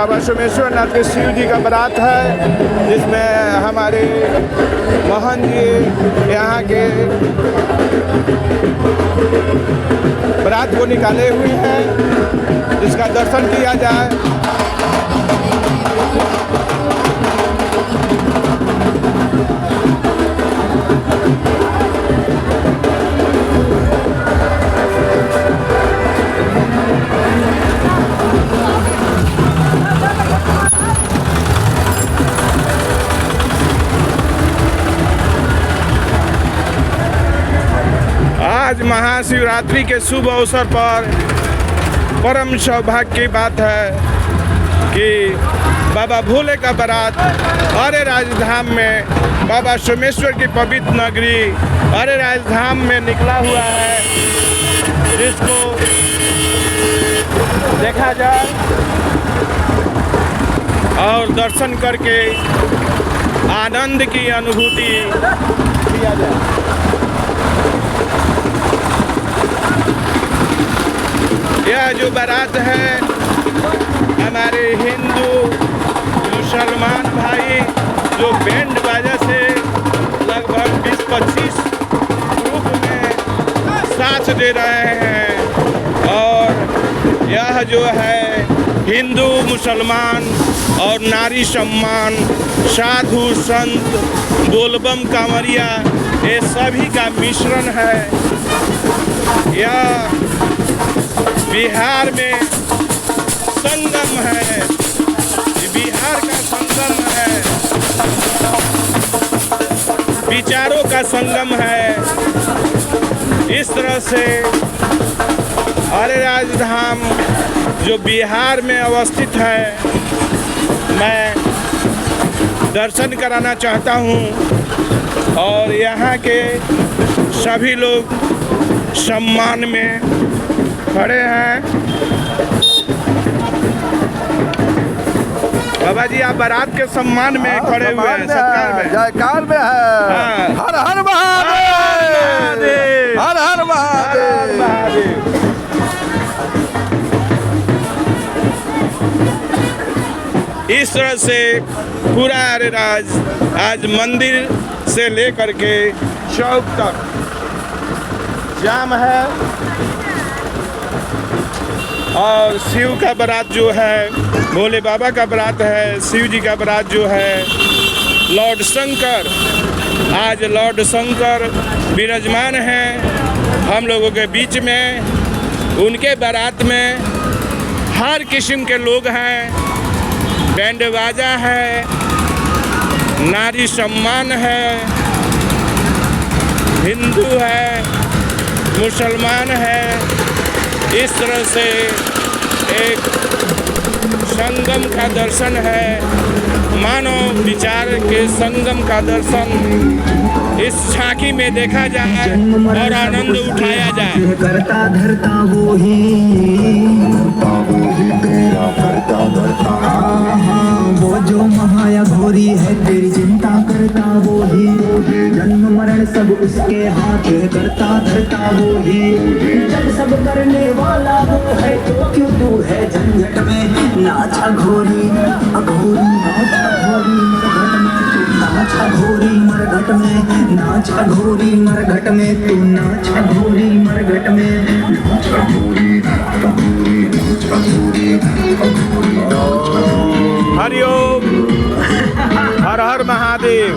बाबा सोमेश्वर नाथ के शिव जी का बारात है, जिसमें हमारे मोहन जी यहाँ के बारात को निकाले हुए हैं, जिसका दर्शन किया जाए। आज महाशिवरात्रि के शुभ अवसर पर परम सौभाग्य की बात है कि बाबा भोले का बारात अरे राजधाम में बाबा सोमेश्वर की पवित्र नगरी अरे राजधाम में निकला हुआ है, जिसको देखा जाए और दर्शन करके आनंद की अनुभूति किया जाए। यह जो बारात है हमारे हिंदू मुसलमान भाई जो बैंड बाजा से लगभग 20-25 ग्रुप में साथ दे रहे हैं, और यह जो है हिंदू मुसलमान और नारी सम्मान, साधु संत, बोलबम कांवरिया, ये सभी का मिश्रण है। यह बिहार में संगम है, बिहार का संगम है, विचारों का संगम है। इस तरह से अरे राजधाम जो बिहार में अवस्थित है, मैं दर्शन कराना चाहता हूँ, और यहाँ के सभी लोग सम्मान में खड़े हैं। बाबा जी आप बारात के सम्मान में खड़े हुए हैं, सत्कार में, जयकार में है। हाँ। हर हर महादेव, हर हर महादेव। इस तरह से पूरा अरेराज आज मंदिर से लेकर के चौक तक जाम है, और शिव का बारात जो है, भोले बाबा का बारात है, शिव जी का बारात जो है, लॉर्ड शंकर, आज लॉर्ड शंकर विराजमान हैं हम लोगों के बीच में। उनके बारात में हर किस्म के लोग हैं, बैंड बाजा है, नारी सम्मान है, हिंदू है, मुसलमान है। इस तरह से एक संगम का दर्शन है, मानव विचार के संगम का दर्शन इस झांकी में देखा जाए और आनंद उठाया जाए। करता धरता वो ही करता धरता, वो जो महाया घोरी है तेरी चिंता करता वो ही, जन्म मरण सब उसके हाथ करता धरता वो ही, जब सब करने वाला वो है तो क्यों तू है झंझट में। नाचा घोरी अघोरी, नाचा घोरी मरघट में, नाचा घोरी मरघट में, तू नाचा घोरी मरघट में, नाचा घोरी अघोरी, नाचा घोरी अघोरी, नाचा घोरी। हरिओम, हर हर महादेव।